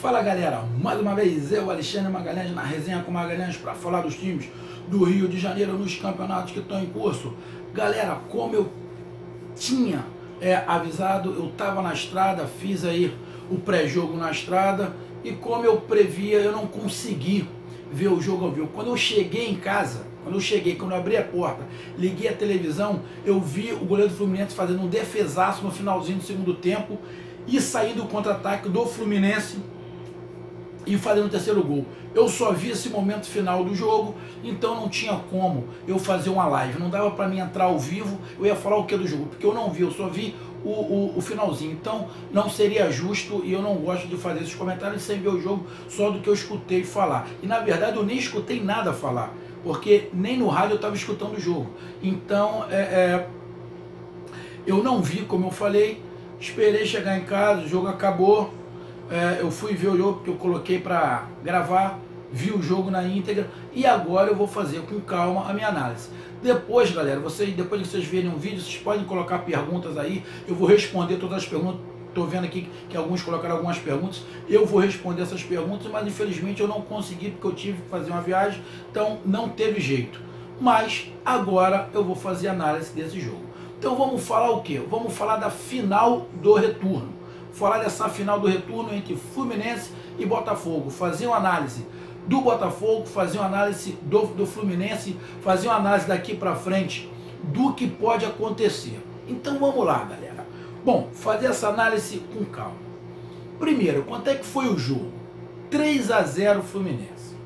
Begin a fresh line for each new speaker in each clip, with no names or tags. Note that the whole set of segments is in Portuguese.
Fala galera, mais uma vez eu, Alexandre Magalhães, na resenha com Magalhães para falar dos times do Rio de Janeiro nos campeonatos que estão em curso. Galera, como eu tinha avisado, eu estava na estrada, fiz aí o pré-jogo na estrada e como eu previa, eu não consegui ver o jogo ao vivo. Quando eu cheguei em casa, quando eu abri a porta, liguei a televisão, eu vi o goleiro do Fluminense fazendo um defesaço no finalzinho do segundo tempo e sair do contra-ataque do Fluminense e fazendo o terceiro gol. Eu só vi esse momento final do jogo, então não tinha como eu fazer uma live, não dava para mim entrar ao vivo, eu ia falar o que do jogo, porque eu não vi, eu só vi o finalzinho, então não seria justo e eu não gosto de fazer esses comentários sem ver o jogo, só do que eu escutei falar. E na verdade eu nem escutei nada falar, porque nem no rádio eu estava escutando o jogo, então eu não vi, como eu falei, esperei chegar em casa, o jogo acabou. Eu fui ver o jogo porque eu coloquei para gravar, vi o jogo na íntegra e agora eu vou fazer com calma a minha análise. Depois, galera, depois que vocês verem um vídeo, vocês podem colocar perguntas aí, eu vou responder todas as perguntas. Estou vendo aqui que alguns colocaram algumas perguntas, eu vou responder essas perguntas, mas infelizmente eu não consegui porque eu tive que fazer uma viagem, então não teve jeito. Mas agora eu vou fazer análise desse jogo. Então vamos falar o quê? Vamos falar da final do retorno. Falar dessa final do retorno entre Fluminense e Botafogo, fazer uma análise do Botafogo, fazer uma análise do Fluminense, fazer uma análise daqui para frente do que pode acontecer. Então vamos lá, galera. Bom, fazer essa análise com calma. Primeiro, quanto é que foi o jogo? 3-0 Fluminense.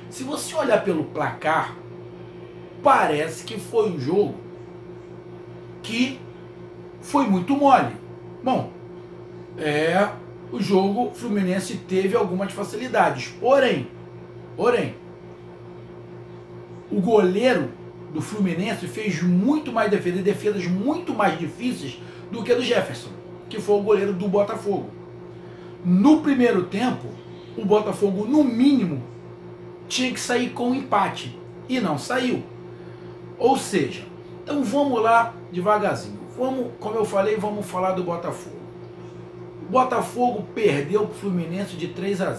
Se você olhar pelo placar, parece que foi um jogo que foi muito mole. Bom, o jogo Fluminense teve algumas facilidades, porém, o goleiro do Fluminense fez muito mais defesas muito mais difíceis do que a do Jefferson, que foi o goleiro do Botafogo. No primeiro tempo, o Botafogo, no mínimo, tinha que sair com um empate, e não saiu. Ou seja, então vamos lá devagarzinho. Como eu falei, vamos falar do Botafogo. O Botafogo perdeu para o Fluminense de 3-0.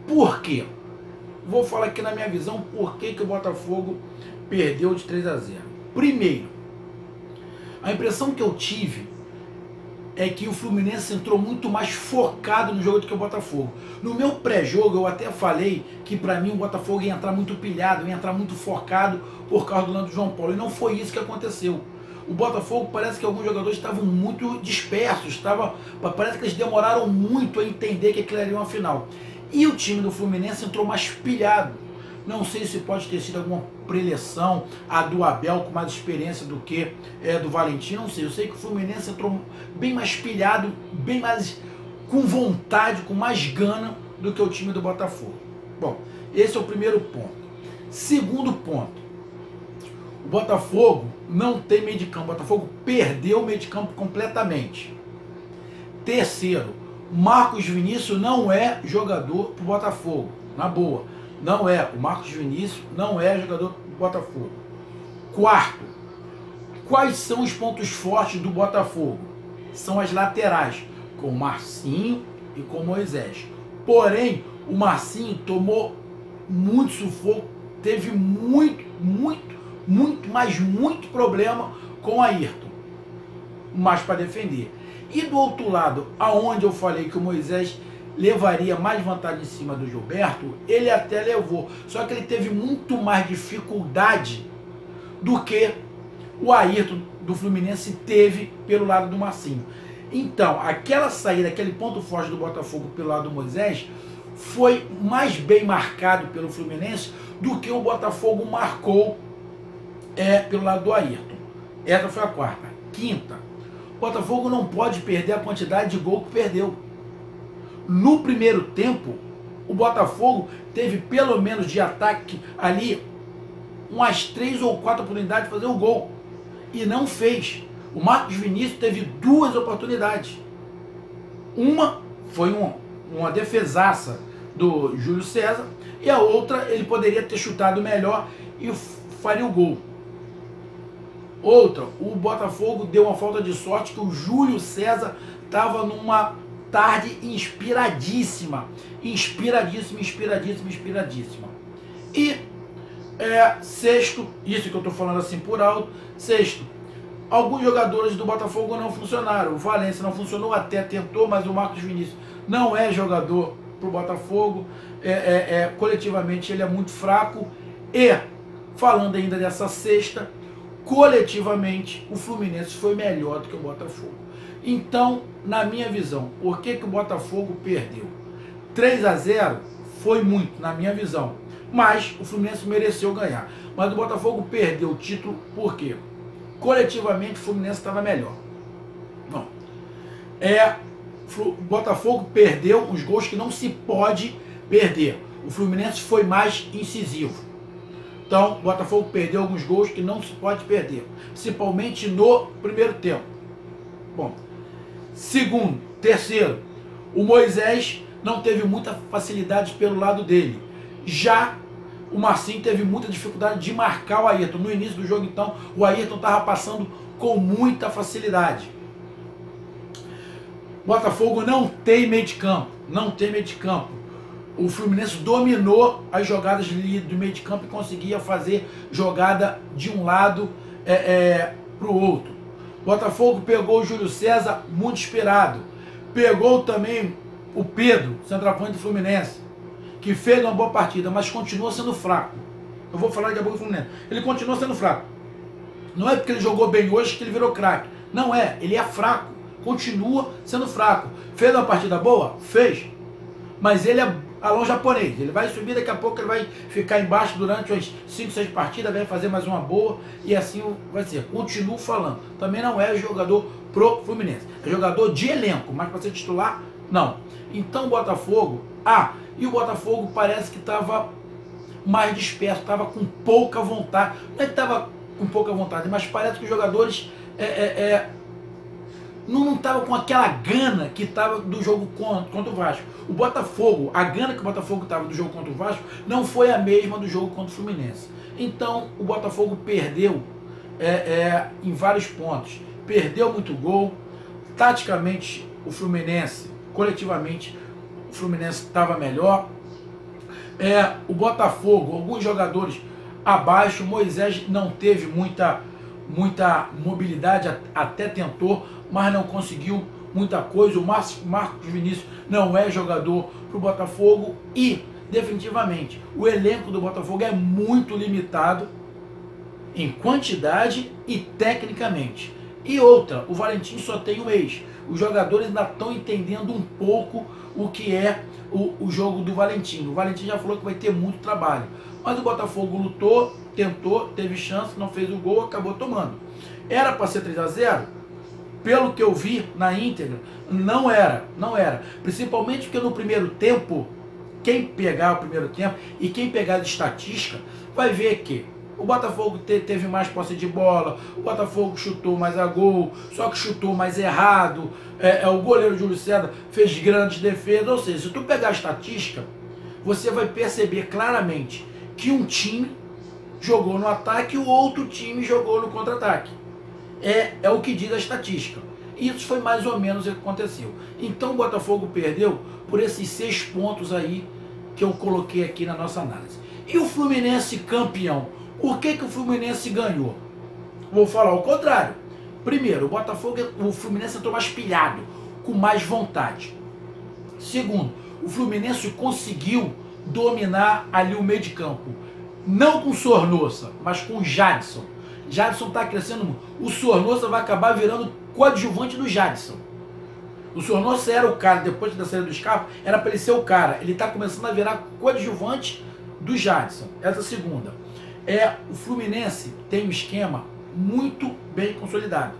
Por quê? Vou falar aqui na minha visão por que o Botafogo perdeu de 3-0. Primeiro, a impressão que eu tive é que o Fluminense entrou muito mais focado no jogo do que o Botafogo. No meu pré-jogo eu até falei que para mim o Botafogo ia entrar muito pilhado, ia entrar muito focado por causa do lance do João Paulo. E não foi isso que aconteceu. O Botafogo parece que alguns jogadores estavam muito dispersos, parece que eles demoraram muito a entender que aquilo era uma final. E o time do Fluminense entrou mais pilhado. Não sei se pode ter sido alguma preleção, a do Abel com mais experiência do que do Valentim, não sei. Eu sei que o Fluminense entrou bem mais pilhado, bem mais com vontade, com mais gana do que o time do Botafogo. Bom, esse é o primeiro ponto. Segundo ponto. O Botafogo não tem meio de campo. O Botafogo perdeu o meio de campo completamente. Terceiro, Marcos Vinícius não é jogador pro Botafogo. Na boa, não é. O Marcos Vinícius não é jogador pro Botafogo. Quarto, quais são os pontos fortes do Botafogo? São as laterais, com o Marcinho e com o Moisés. Porém, o Marcinho tomou muito sufoco, teve muito problema com o Ayrton, mas para defender. E do outro lado, aonde eu falei que o Moisés levaria mais vantagem em cima do Gilberto, ele até levou, só que ele teve muito mais dificuldade do que o Ayrton do Fluminense teve pelo lado do Marcinho. Então, aquela saída, aquele ponto forte do Botafogo pelo lado do Moisés, foi mais bem marcado pelo Fluminense do que o Botafogo marcou pelo lado do Ayrton. Essa foi a quarta. Quinta, o Botafogo não pode perder a quantidade de gol que perdeu. No primeiro tempo, o Botafogo teve pelo menos de ataque ali umas 3 ou 4 oportunidades de fazer o gol. E não fez. O Marcos Vinícius teve 2 oportunidades. Uma foi uma defesaça do Júlio César e a outra ele poderia ter chutado melhor e faria o gol. Outra, o Botafogo deu uma falta de sorte que o Júlio César estava numa tarde inspiradíssima. Inspiradíssima. E sexto, isso que eu estou falando assim por alto, sexto, alguns jogadores do Botafogo não funcionaram. O Valência não funcionou, até tentou, mas o Marcos Vinícius não é jogador para o Botafogo. Coletivamente ele é muito fraco. E, falando ainda dessa sexta, coletivamente o Fluminense foi melhor do que o Botafogo. Então, na minha visão, por que o Botafogo perdeu? 3-0 foi muito, na minha visão. Mas o Fluminense mereceu ganhar. Mas o Botafogo perdeu o título por quê? Coletivamente o Fluminense estava melhor. Não. O Botafogo perdeu os gols que não se pode perder. O Fluminense foi mais incisivo. Então, o Botafogo perdeu alguns gols que não se pode perder. Principalmente no primeiro tempo. Bom. Segundo, terceiro, o Moisés não teve muita facilidade pelo lado dele. Já o Marcinho teve muita dificuldade de marcar o Ayrton. No início do jogo, então, o Ayrton estava passando com muita facilidade. O Botafogo não tem meio de campo. Não tem meio de campo. O Fluminense dominou as jogadas do meio de campo e conseguia fazer jogada de um lado para o outro. O Botafogo pegou o Júlio César muito inspirado. Pegou também o Pedro, centroavante do Fluminense, que fez uma boa partida, mas continua sendo fraco. Eu vou falar daqui a pouco do Fluminense. Ele continua sendo fraco. Não é porque ele jogou bem hoje que ele virou craque. Não é, ele é fraco. Continua sendo fraco. Fez uma partida boa? Fez. Mas ele é alão japonês. Ele vai subir, daqui a pouco ele vai ficar embaixo durante umas 5, 6 partidas, vai fazer mais uma boa e assim vai ser. Continuo falando. Também não é jogador pro Fluminense. É jogador de elenco, mas para ser titular, não. Então o Botafogo... e o Botafogo parece que estava mais disperso, estava com pouca vontade. Não é que estava com pouca vontade, mas parece que os jogadores não estavam com aquela gana que estava do jogo contra o Vasco. O Botafogo, a gana que o Botafogo estava do jogo contra o Vasco, não foi a mesma do jogo contra o Fluminense. Então o Botafogo perdeu em vários pontos. Perdeu muito gol. Taticamente, o Fluminense, coletivamente, o Fluminense estava melhor. O Botafogo, alguns jogadores abaixo. O Moisés não teve muita mobilidade, até tentou, mas não conseguiu muita coisa. O Marcos Vinícius não é jogador para o Botafogo e, definitivamente, o elenco do Botafogo é muito limitado em quantidade e tecnicamente. E outra, o Valentim só tem um ex. Os jogadores ainda estão entendendo um pouco o que é o jogo do Valentim. O Valentim já falou que vai ter muito trabalho. Mas o Botafogo lutou, tentou, teve chance, não fez o gol, acabou tomando. Era para ser 3-0? Pelo que eu vi na íntegra, não era. Principalmente porque no primeiro tempo, quem pegar o primeiro tempo e quem pegar de estatística, vai ver que o Botafogo teve mais posse de bola, o Botafogo chutou mais a gol, só que chutou mais errado, o goleiro Júlio César fez grandes defesas. Ou seja, se tu pegar a estatística, você vai perceber claramente que um time jogou no ataque e o outro time jogou no contra-ataque. É o que diz a estatística. Isso foi mais ou menos o que aconteceu. Então o Botafogo perdeu por esses 6 pontos aí que eu coloquei aqui na nossa análise. E o Fluminense campeão? Por que o Fluminense ganhou? Vou falar o contrário. Primeiro, o Fluminense entrou mais pilhado, com mais vontade. Segundo, o Fluminense conseguiu dominar ali o meio de campo. Não com o Sornosa, mas com o Jadson. Jadson está crescendo muito. O Sornosa vai acabar virando coadjuvante do Jadson. O Sornosa era o cara, depois da saída do Scarpa, era para ele ser o cara. Ele está começando a virar coadjuvante do Jadson. Essa segunda. O Fluminense tem um esquema muito bem consolidado.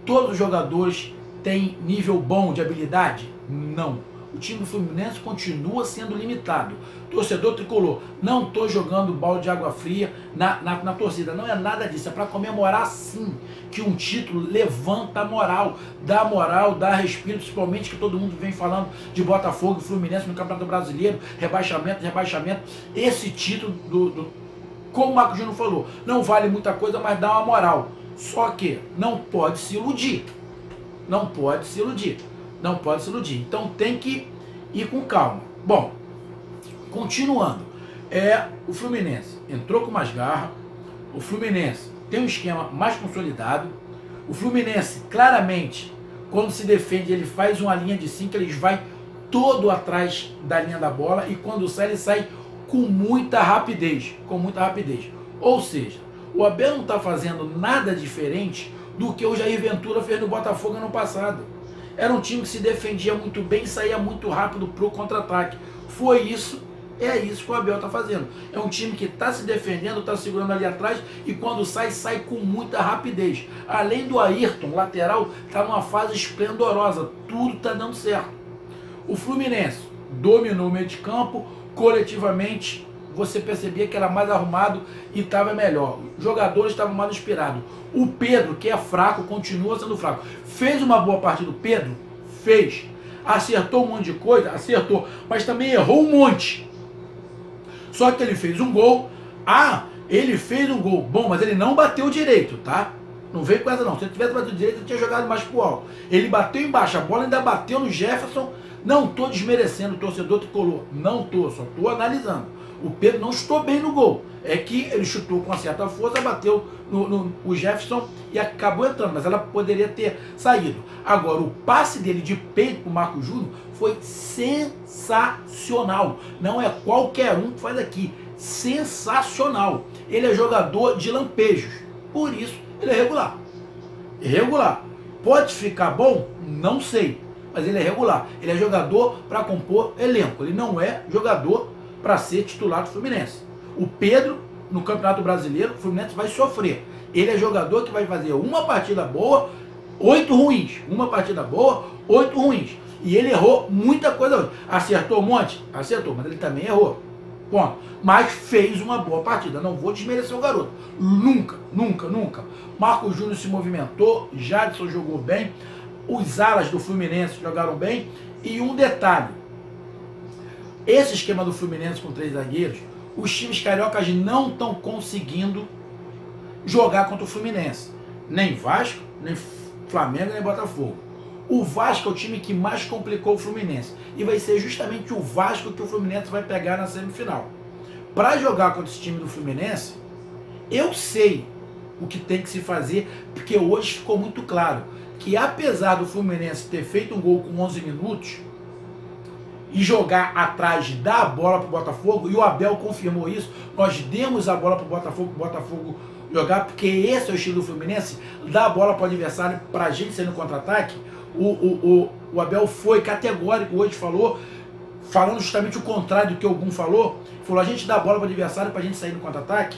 Todos os jogadores têm nível bom de habilidade? Não. O time do Fluminense continua sendo limitado. Torcedor tricolor, não estou jogando balde de água fria na torcida. Não é nada disso. É para comemorar sim que um título levanta a moral, dá respiro, principalmente que todo mundo vem falando de Botafogo e Fluminense no Campeonato Brasileiro, rebaixamento. Esse título como o Marco Júnior falou, não vale muita coisa, mas dá uma moral. Só que não pode se iludir. Não pode se iludir. Então tem que ir com calma. Bom, continuando. O Fluminense entrou com mais garra. O Fluminense tem um esquema mais consolidado. O Fluminense, claramente, quando se defende, ele faz uma linha de 5, ele vai todo atrás da linha da bola, e quando sai, ele sai com muita rapidez. Com muita rapidez. Ou seja, o Abel não está fazendo nada diferente do que o Jair Ventura fez no Botafogo ano passado. Era um time que se defendia muito bem e saía muito rápido para o contra-ataque. Foi isso, é isso que o Abel está fazendo. É um time que está se defendendo, está segurando ali atrás, e quando sai, sai com muita rapidez. Além do Ayrton, lateral, está numa fase esplendorosa. Tudo está dando certo. O Fluminense dominou o meio de campo, coletivamente você percebia que era mais arrumado e estava melhor. Os jogadores estavam mais inspirados. O Pedro, que é fraco, continua sendo fraco. Fez uma boa partida o Pedro? Fez. Acertou um monte de coisa? Acertou. Mas também errou um monte. Só que ele fez um gol. Ele fez um gol. Bom, mas ele não bateu direito, tá? Não veio com essa não. Se ele tivesse batido direito, ele tinha jogado mais pro alto. Ele bateu embaixo. A bola ainda bateu no Jefferson. Não estou desmerecendo o torcedor tricolor. Não estou, só estou analisando. O Pedro não chutou bem no gol. É que ele chutou com uma certa força, bateu o Jefferson e acabou entrando, mas ela poderia ter saído. Agora, o passe dele de peito para o Marcos Júnior foi sensacional. Não é qualquer um que faz aqui. Sensacional. Ele é jogador de lampejos. Por isso, ele é regular. Irregular. Pode ficar bom? Não sei. Mas ele é regular. Ele é jogador para compor elenco. Ele não é jogador para ser titular do Fluminense. O Pedro, no Campeonato Brasileiro, o Fluminense vai sofrer. Ele é jogador que vai fazer uma partida boa, 8 ruins. Uma partida boa, 8 ruins. E ele errou muita coisa hoje. Acertou um monte? Acertou, mas ele também errou. Ponto. Mas fez uma boa partida. Não vou desmerecer o garoto. Nunca, nunca, nunca. Marcos Júnior se movimentou, Jadson jogou bem, os alas do Fluminense jogaram bem. E um detalhe, esse esquema do Fluminense com 3 zagueiros, os times cariocas não estão conseguindo jogar contra o Fluminense. Nem Vasco, nem Flamengo, nem Botafogo. O Vasco é o time que mais complicou o Fluminense. E vai ser justamente o Vasco que o Fluminense vai pegar na semifinal. Para jogar contra esse time do Fluminense, eu sei o que tem que se fazer, porque hoje ficou muito claro que apesar do Fluminense ter feito um gol com 11 minutos, e jogar atrás, dar a bola para o Botafogo, e o Abel confirmou isso, nós demos a bola para o Botafogo jogar, porque esse é o estilo do Fluminense, dar a bola para o adversário, para a gente sair no contra-ataque. O Abel foi categórico hoje, falando justamente o contrário do que algum falou, a gente dá a bola para o adversário para a gente sair no contra-ataque.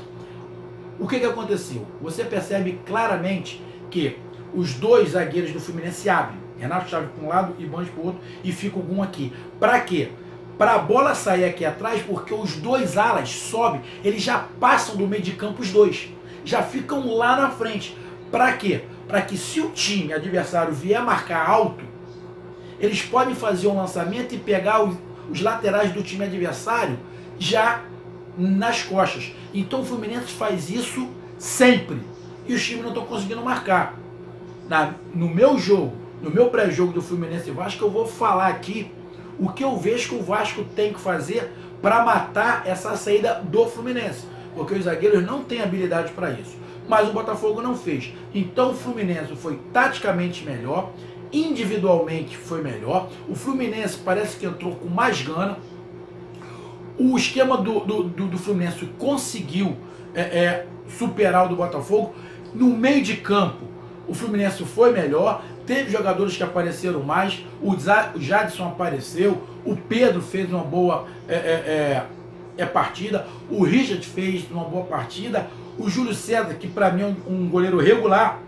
O que aconteceu? Você percebe claramente que os 2 zagueiros do Fluminense se abrem. Renato Chaves para um lado e Bandes para o outro, e fica algum aqui. Para quê? Para a bola sair aqui atrás, porque os 2 alas sobem, eles já passam do meio de campo os 2. Já ficam lá na frente. Para quê? Para que se o time adversário vier marcar alto, eles podem fazer um lançamento e pegar os laterais do time adversário já nas costas. Então o Fluminense faz isso sempre. E os times não estão conseguindo marcar. No meu jogo, no meu pré-jogo do Fluminense e Vasco, eu vou falar aqui o que eu vejo que o Vasco tem que fazer para matar essa saída do Fluminense. Porque os zagueiros não têm habilidade para isso. Mas o Botafogo não fez. Então o Fluminense foi taticamente melhor, individualmente foi melhor. O Fluminense parece que entrou com mais gana. O esquema do Fluminense conseguiu superar o do Botafogo. No meio de campo, o Fluminense foi melhor. Teve jogadores que apareceram mais, o Jadson apareceu, o Pedro fez uma boa partida, o Richard fez uma boa partida, o Júlio César, que para mim é um goleiro regular,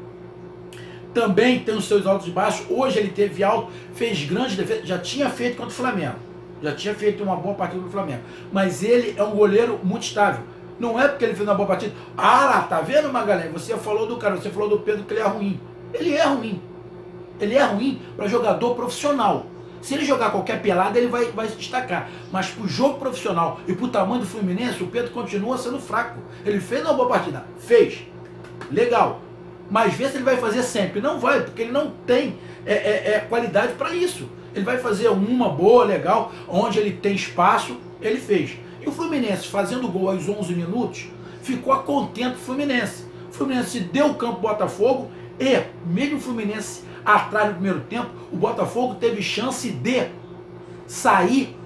também tem os seus altos e baixos. Hoje ele teve alto, fez grandes defesas, já tinha feito contra o Flamengo, já tinha feito uma boa partida contra o Flamengo, mas ele é um goleiro muito estável. Não é porque ele fez uma boa partida. Tá vendo, Magalhães? Você falou do cara, você falou do Pedro que ele é ruim. Ele é ruim. Ele é ruim para jogador profissional. Se ele jogar qualquer pelada, ele vai se destacar. Mas para o jogo profissional e para o tamanho do Fluminense, o Pedro continua sendo fraco. Ele fez uma boa partida. Fez. Legal. Mas vê se ele vai fazer sempre. Não vai, porque ele não tem qualidade para isso. Ele vai fazer uma boa, legal, onde ele tem espaço, ele fez. E o Fluminense, fazendo gol aos 11 minutos, ficou a contento do Fluminense. O Fluminense deu o campo ao Botafogo e, mesmo o Fluminense atrás no primeiro tempo, o Botafogo teve chance de sair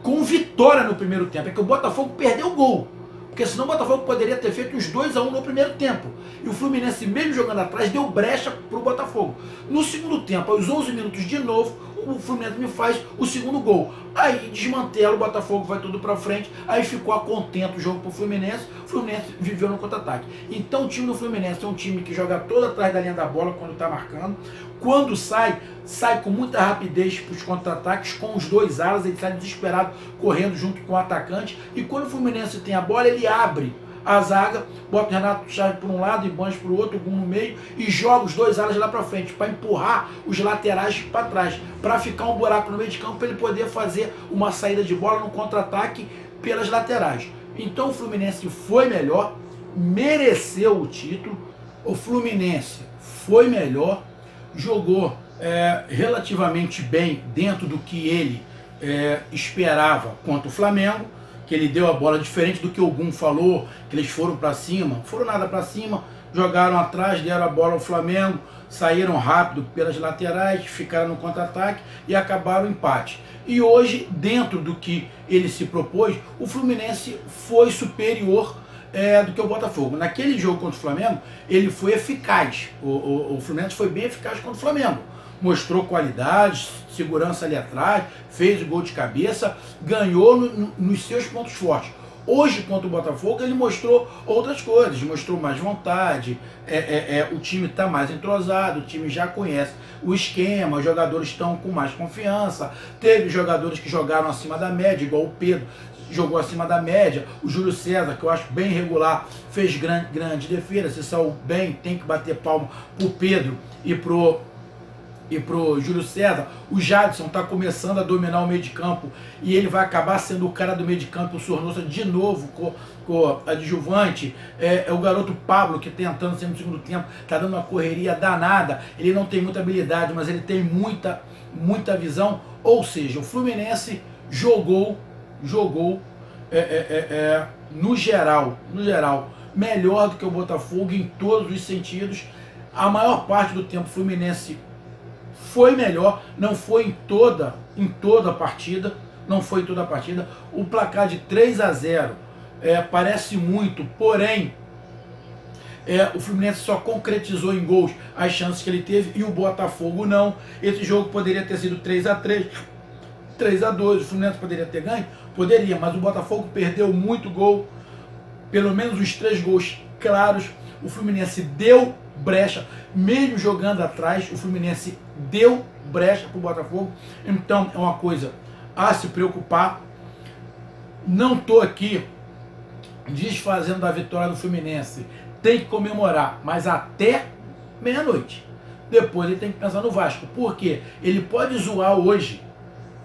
com vitória no primeiro tempo. É que o Botafogo perdeu o gol. Porque senão o Botafogo poderia ter feito uns 2-1 no primeiro tempo. E o Fluminense, mesmo jogando atrás, deu brecha para o Botafogo. No segundo tempo, aos 11 minutos de novo, o Fluminense me faz o segundo gol. Aí desmantela, o Botafogo vai tudo para frente. Aí ficou a contento o jogo para o Fluminense viveu no contra-ataque. Então o time do Fluminense é um time que joga todo atrás da linha da bola quando está marcando. Quando sai com muita rapidez para os contra-ataques, com os dois alas, ele sai desesperado, correndo junto com o atacante. E quando o Fluminense tem a bola, ele abre a zaga, bota o Renato Chaves por um lado e Banes por outro, um no meio, e joga os dois alas lá para frente, para empurrar os laterais para trás, para ficar um buraco no meio de campo, para ele poder fazer uma saída de bola no contra-ataque pelas laterais. Então o Fluminense foi melhor, mereceu o título, o Fluminense foi melhor, jogou relativamente bem dentro do que ele esperava contra o Flamengo, que ele deu a bola diferente do que o Gum falou, que eles foram para cima, foram nada para cima, jogaram atrás, deram a bola ao Flamengo, saíram rápido pelas laterais, ficaram no contra-ataque e acabaram o empate. E hoje, dentro do que ele se propôs, o Fluminense foi superior do que o Botafogo. Naquele jogo contra o Flamengo, ele foi eficaz, o Fluminense foi bem eficaz contra o Flamengo. Mostrou qualidade, segurança ali atrás, fez o gol de cabeça, ganhou nos seus pontos fortes. Hoje, contra o Botafogo, ele mostrou outras coisas, mostrou mais vontade, o time está mais entrosado, o time já conhece o esquema, os jogadores estão com mais confiança, teve jogadores que jogaram acima da média, igual o Pedro, jogou acima da média, o Júlio César, que eu acho bem regular, fez grande defesa, se saiu bem, tem que bater palma pro Pedro e pro Júlio César. O Jadson está começando a dominar o meio de campo e ele vai acabar sendo o cara do meio de campo, o Sornosa de novo com adjuvante. O garoto Pablo, que tentando sempre no segundo tempo, está dando uma correria danada. Ele não tem muita habilidade, mas ele tem muita visão. Ou seja, o Fluminense jogou no geral, melhor do que o Botafogo em todos os sentidos. A maior parte do tempo o Fluminense foi melhor, não foi em toda a partida, o placar de 3-0 parece muito, porém o Fluminense só concretizou em gols as chances que ele teve e o Botafogo não. Esse jogo poderia ter sido 3-3, 3-2, o Fluminense poderia ter ganho? Poderia, mas o Botafogo perdeu muito gol, pelo menos os 3 gols claros. O Fluminense deu brecha, mesmo jogando atrás, o Fluminense deu brecha para o Botafogo. Então é uma coisa a se preocupar. Não estou aqui desfazendo da vitória do Fluminense, tem que comemorar, mas até meia-noite. Depois ele tem que pensar no Vasco, porque ele pode zoar hoje,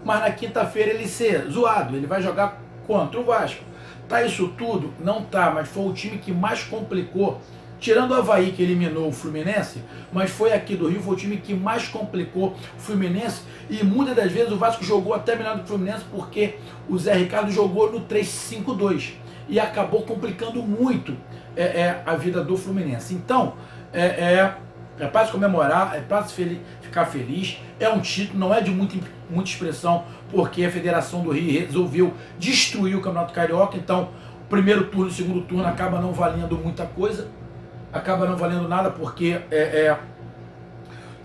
mas na quinta-feira ele ser zoado, ele vai jogar contra o Vasco. Tá isso tudo? Não tá, mas foi o time que mais complicou, tirando o Avaí, que eliminou o Fluminense, mas foi aqui do Rio, foi o time que mais complicou o Fluminense, e muitas das vezes o Vasco jogou até melhor do que o Fluminense, porque o Zé Ricardo jogou no 3-5-2, e acabou complicando muito a vida do Fluminense. Então, é para se comemorar, é para se ficar feliz, é um título, não é de muita expressão, porque a Federação do Rio resolveu destruir o Campeonato Carioca. Então o primeiro turno e o segundo turno acaba não valendo muita coisa, acaba não valendo nada, porque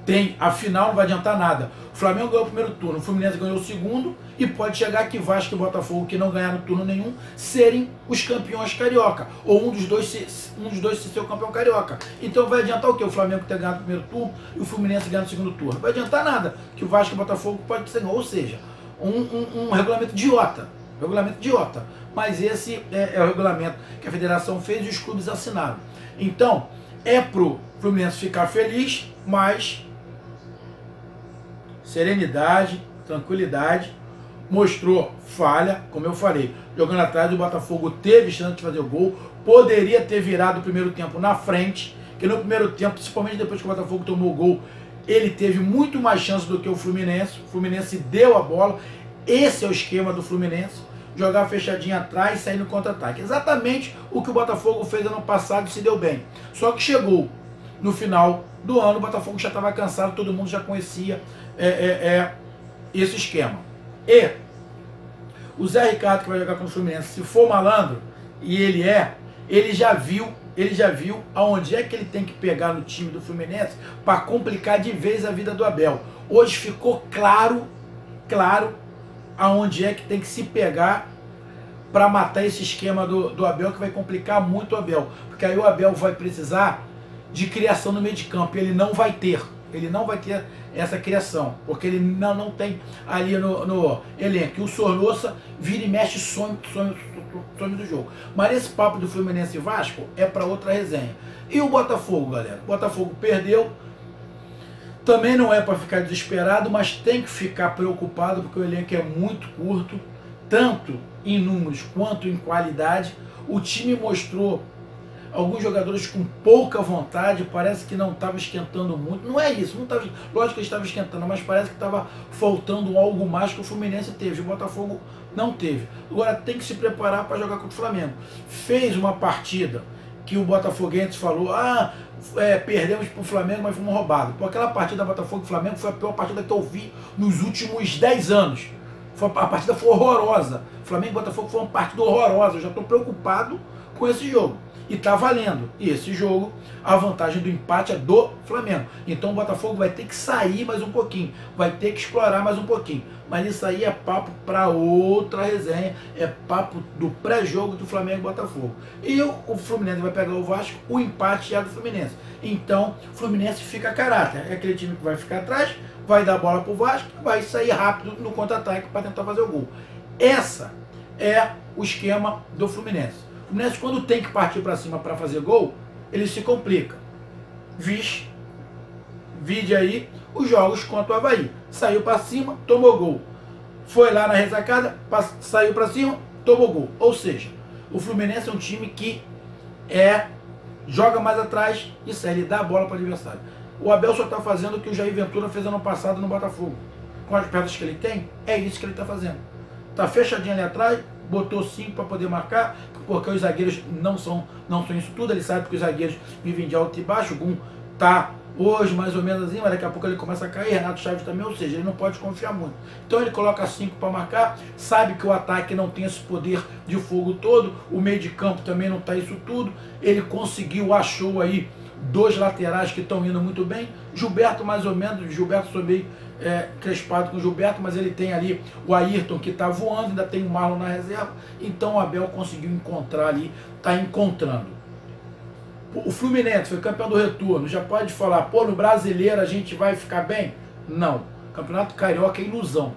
tem a final, não vai adiantar nada. O Flamengo ganhou o primeiro turno, o Fluminense ganhou o segundo, e pode chegar que Vasco e Botafogo, que não ganharam turno nenhum, serem os campeões carioca, ou um dos dois ser o campeão carioca. Então vai adiantar o quê? O Flamengo ter ganhado o primeiro turno e o Fluminense ganhar no segundo turno. Não vai adiantar nada, que o Vasco e o Botafogo pode ser, ou seja, um regulamento idiota. Mas esse é o regulamento que a federação fez e os clubes assinaram. Então, é pro Fluminense ficar feliz, mas serenidade, tranquilidade. Mostrou falha, como eu falei, jogando atrás, o Botafogo teve chance de fazer o gol, poderia ter virado o primeiro tempo na frente, que no primeiro tempo, principalmente depois que o Botafogo tomou o gol, ele teve muito mais chance do que o Fluminense deu a bola, esse é o esquema do Fluminense, jogar fechadinho atrás e sair no contra-ataque. Exatamente o que o Botafogo fez ano passado e se deu bem. Só que chegou no final do ano, o Botafogo já estava cansado, todo mundo já conhecia esse esquema. E o Zé Ricardo, que vai jogar com o Fluminense, se for malandro, e ele já viu aonde é que ele tem que pegar no time do Fluminense para complicar de vez a vida do Abel. Hoje ficou claro aonde é que tem que se pegar para matar esse esquema do Abel, que vai complicar muito o Abel. Porque aí o Abel vai precisar de criação no meio de campo. Ele não vai ter essa criação, porque ele não tem ali no elenco. E o Sornosa vira e mexe, some do jogo. Mas esse papo do Fluminense e Vasco é para outra resenha. E o Botafogo, galera? O Botafogo perdeu. Também não é para ficar desesperado, mas tem que ficar preocupado, porque o elenco é muito curto, tanto em números quanto em qualidade. O time mostrou alguns jogadores com pouca vontade, parece que não estava esquentando muito. Não é isso, não tava, lógico que ele estava esquentando, mas parece que estava faltando algo mais que o Fluminense teve. O Botafogo não teve. Agora tem que se preparar para jogar contra o Flamengo. Fez uma partida que o botafoguense falou, perdemos para o Flamengo, mas fomos roubados. Pô, aquela partida Botafogo e Flamengo foi a pior partida que eu vi nos últimos 10 anos. A partida foi horrorosa. Flamengo e Botafogo foi uma partida horrorosa. Eu já estou preocupado com esse jogo. E tá valendo. E esse jogo, a vantagem do empate é do Flamengo. Então o Botafogo vai ter que sair mais um pouquinho. Vai ter que explorar mais um pouquinho. Mas isso aí é papo para outra resenha. É papo do pré-jogo do Flamengo e Botafogo. E o Fluminense vai pegar o Vasco, o empate é do Fluminense. Então o Fluminense fica a caráter. É aquele time que vai ficar atrás, vai dar a bola pro Vasco, vai sair rápido no contra-ataque para tentar fazer o gol. Essa é o esquema do Fluminense. O Fluminense, quando tem que partir para cima para fazer gol, ele se complica. Vide aí os jogos contra o Avaí. Saiu para cima, tomou gol. Foi lá na ressacada, saiu para cima, tomou gol. Ou seja, o Fluminense é um time que joga mais atrás e sai, ele dá a bola para o adversário. O Abel só está fazendo o que o Jair Ventura fez ano passado no Botafogo. Com as peças que ele tem, é isso que ele está fazendo. Está fechadinho ali atrás, botou 5 para poder marcar, porque os zagueiros não são isso tudo. Ele sabe que os zagueiros vivem de alto e baixo. O Gum tá hoje mais ou menos assim, mas daqui a pouco ele começa a cair. Renato Chaves também, ou seja, ele não pode confiar muito. Então ele coloca 5 para marcar, sabe que o ataque não tem esse poder de fogo todo, o meio de campo também não tá isso tudo. Ele conseguiu, achou aí 2 laterais que estão indo muito bem. Gilberto mais ou menos, Gilberto sou meio crespado com o Gilberto, mas ele tem ali o Ayrton que está voando, ainda tem o Marlon na reserva. Então o Abel conseguiu encontrar ali, está encontrando. O Fluminense foi campeão do retorno, já pode falar, pô, no Brasileiro a gente vai ficar bem? Não, Campeonato Carioca é ilusão.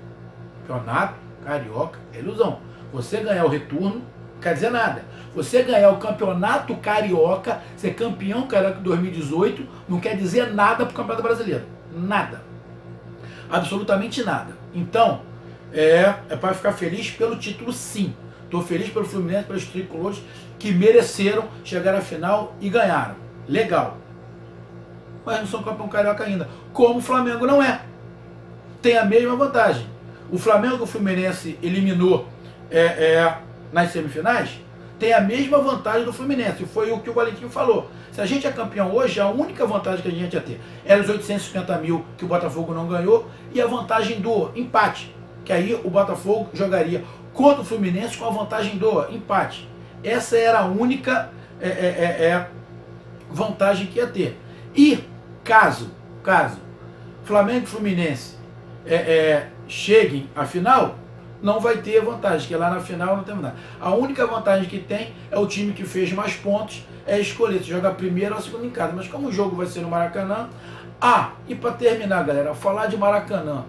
Campeonato Carioca é ilusão. Você ganhar o retorno não quer dizer nada. Você ganhar o Campeonato Carioca, ser campeão carioca 2018, não quer dizer nada para o Campeonato Brasileiro. Nada. Absolutamente nada. Então, é para ficar feliz pelo título, sim. Estou feliz pelo Fluminense, pelos tricolores que mereceram chegar à final e ganharam. Legal. Mas não são campeão carioca ainda. Como o Flamengo não é. Tem a mesma vantagem. O Flamengo que o Fluminense eliminou nas semifinais tem a mesma vantagem do Fluminense. Foi o que o Valentim falou. Se a gente é campeão hoje, a única vantagem que a gente ia ter era os 850 mil que o Botafogo não ganhou e a vantagem do empate. Que aí o Botafogo jogaria contra o Fluminense com a vantagem do empate. Essa era a única vantagem que ia ter. E caso Flamengo e Fluminense cheguem à final, não vai ter vantagem, porque lá na final não tem vantagem. A única vantagem que tem é o time que fez mais pontos escolher se joga primeiro ou segundo em casa. Mas como o jogo vai ser no Maracanã... e para terminar, galera, falar de Maracanã.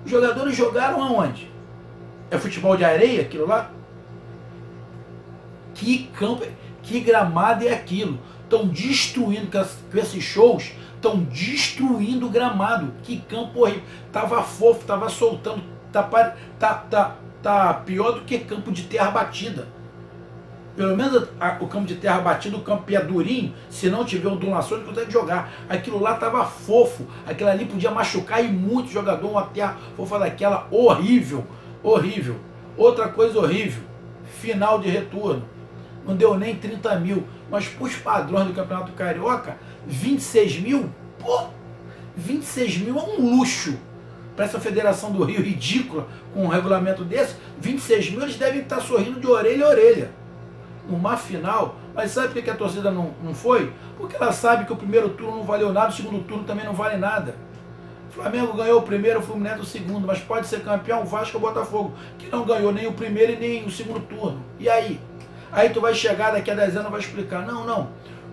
Os jogadores jogaram aonde? É futebol de areia aquilo lá? Que campo, que gramado é aquilo? Estão destruindo, com esses shows, estão destruindo o gramado. Que campo horrível. Tava fofo, tava soltando. Tá pior do que campo de terra batida. Pelo menos o campo de terra batido, o campo é durinho, se não tiver ondulações, não consegue jogar. Aquilo lá tava fofo, aquilo ali podia machucar e muito jogador, uma terra fofa daquela, horrível, horrível. Outra coisa horrível, final de retorno, não deu nem 30 mil, mas para os padrões do Campeonato Carioca, 26 mil, pô, 26 mil é um luxo. Para essa Federação do Rio ridícula, com um regulamento desse, 26 mil eles devem estar sorrindo de orelha a orelha. Numa final, mas sabe por que a torcida não foi? Porque ela sabe que o primeiro turno não valeu nada, o segundo turno também não vale nada. O Flamengo ganhou o primeiro, o Fluminense o segundo, mas pode ser campeão o Vasco ou o Botafogo, que não ganhou nem o primeiro e nem o segundo turno. E aí? Aí tu vai chegar daqui a 10 anos e vai explicar, não,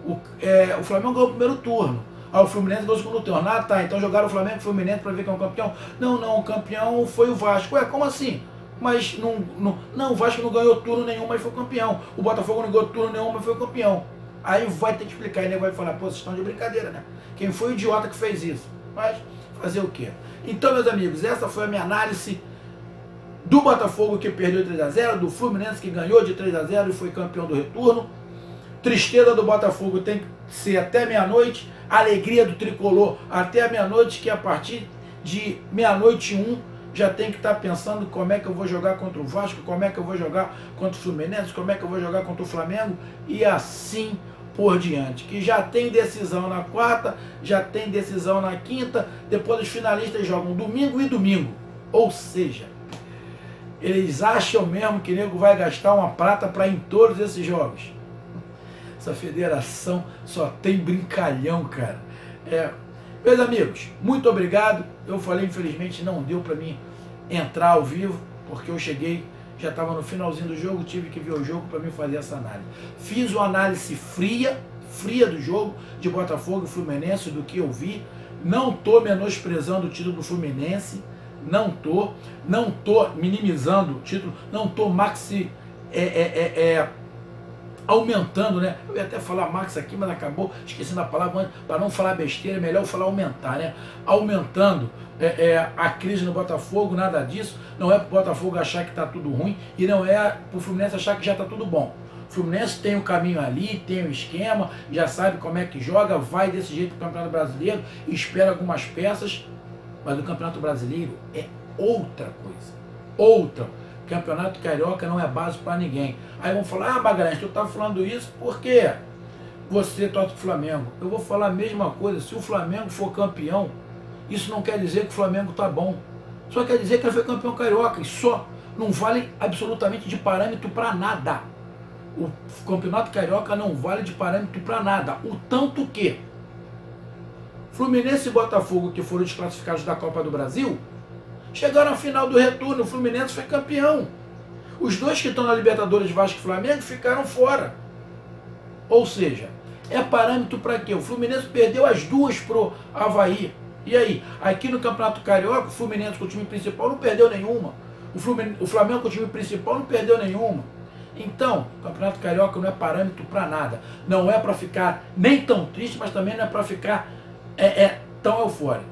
o Flamengo ganhou o primeiro turno, o Fluminense ganhou o segundo turno, tá, então jogaram o Flamengo e o Fluminense para ver quem é o campeão. Não, o campeão foi o Vasco. Ué, como assim? Mas não, o Vasco não ganhou turno nenhum, mas foi campeão. O Botafogo não ganhou turno nenhum, mas foi campeão. Aí vai ter que explicar, e ele vai falar, pô, vocês estão de brincadeira, né? Quem foi o idiota que fez isso? Mas fazer o quê? Então, meus amigos, essa foi a minha análise do Botafogo que perdeu 3-0, do Fluminense que ganhou de 3-0 e foi campeão do retorno. Tristeza do Botafogo tem que ser até meia-noite, alegria do tricolor até a meia-noite, que a partir de meia-noite 1 já tem que estar pensando como é que eu vou jogar contra o Vasco, como é que eu vou jogar contra o Fluminense, como é que eu vou jogar contra o Flamengo e assim por diante. Que já tem decisão na quarta, já tem decisão na quinta, depois os finalistas jogam domingo e domingo. Ou seja, eles acham mesmo que o nego vai gastar uma prata para ir em todos esses jogos. Essa federação só tem brincalhão, cara. Meus amigos, muito obrigado. Eu falei, infelizmente não deu para mim entrar ao vivo, porque eu cheguei, já estava no finalzinho do jogo, tive que ver o jogo para mim fazer essa análise. Fiz uma análise fria do jogo de Botafogo e Fluminense, do que eu vi. Não estou menosprezando o título do Fluminense, não tô minimizando o título, não estou aumentando, né? Eu ia até falar Max aqui, mas acabou esquecendo a palavra, para não falar besteira, é melhor eu falar aumentar, né? Aumentando a crise no Botafogo, nada disso. Não é para o Botafogo achar que está tudo ruim e não é para o Fluminense achar que já está tudo bom. O Fluminense tem um caminho ali, tem um esquema, já sabe como é que joga, vai desse jeito para o Campeonato Brasileiro, espera algumas peças, mas o Campeonato Brasileiro é outra coisa, outra. Campeonato Carioca não é base para ninguém. Aí vão falar, Magalhães, tu tá falando isso porque você torce pro Flamengo. Eu vou falar a mesma coisa, se o Flamengo for campeão, isso não quer dizer que o Flamengo tá bom. Só quer dizer que ele foi campeão carioca, e só. Não vale absolutamente de parâmetro para nada. O Campeonato Carioca não vale de parâmetro para nada. O tanto que Fluminense e Botafogo, que foram desclassificados da Copa do Brasil, chegaram à final do retorno, o Fluminense foi campeão. Os dois que estão na Libertadores, Vasco e Flamengo, ficaram fora. Ou seja, é parâmetro para quê? O Fluminense perdeu as duas pro Avaí. E aí? Aqui no Campeonato Carioca, o Fluminense com o time principal não perdeu nenhuma. O Flamengo com o time principal não perdeu nenhuma. Então, o Campeonato Carioca não é parâmetro para nada. Não é para ficar nem tão triste, mas também não é para ficar tão eufórico.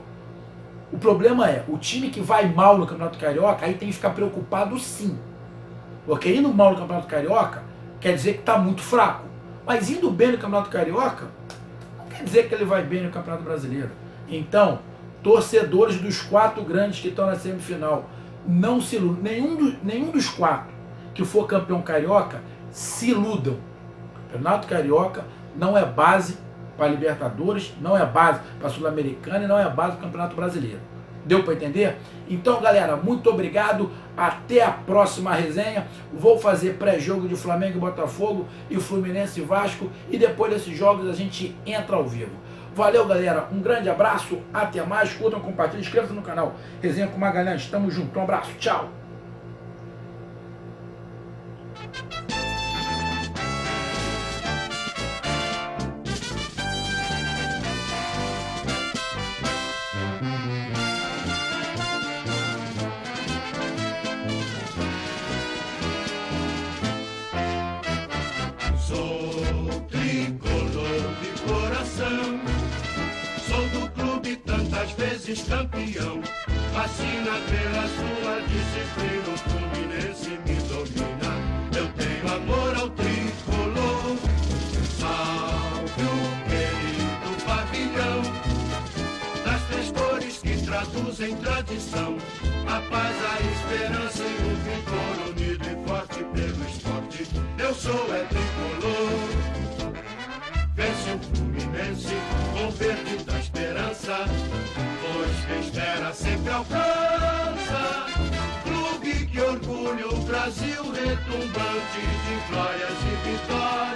O problema é, o time que vai mal no Campeonato Carioca, aí tem que ficar preocupado sim. Porque indo mal no Campeonato Carioca, quer dizer que está muito fraco. Mas indo bem no Campeonato Carioca, não quer dizer que ele vai bem no Campeonato Brasileiro. Então, torcedores dos 4 grandes que estão na semifinal, não se iludam. Nenhum dos 4 que for campeão carioca, se iludam. O Campeonato Carioca não é base para Libertadores, não é base para Sul-Americana e não é base para o Campeonato Brasileiro. Deu para entender? Então, galera, muito obrigado. Até a próxima resenha. Vou fazer pré-jogo de Flamengo e Botafogo e Fluminense e Vasco. E depois desses jogos a gente entra ao vivo. Valeu, galera. Um grande abraço. Até mais. Curtam, compartilhem, inscrevam-se no canal. Resenha com Magalhães. Tamo junto. Um abraço. Tchau.
Campeão, fascina pela sua disciplina, o Fluminense me domina. Eu tenho amor ao trigo. traduz em tradição a paz, a esperança e o vigor unido e forte pelo esporte. Eu sou tricolor. Vence o Fluminense com o verde da esperança, pois quem espera sempre alcança. Clube que orgulha o Brasil retumbante de glórias e vitórias.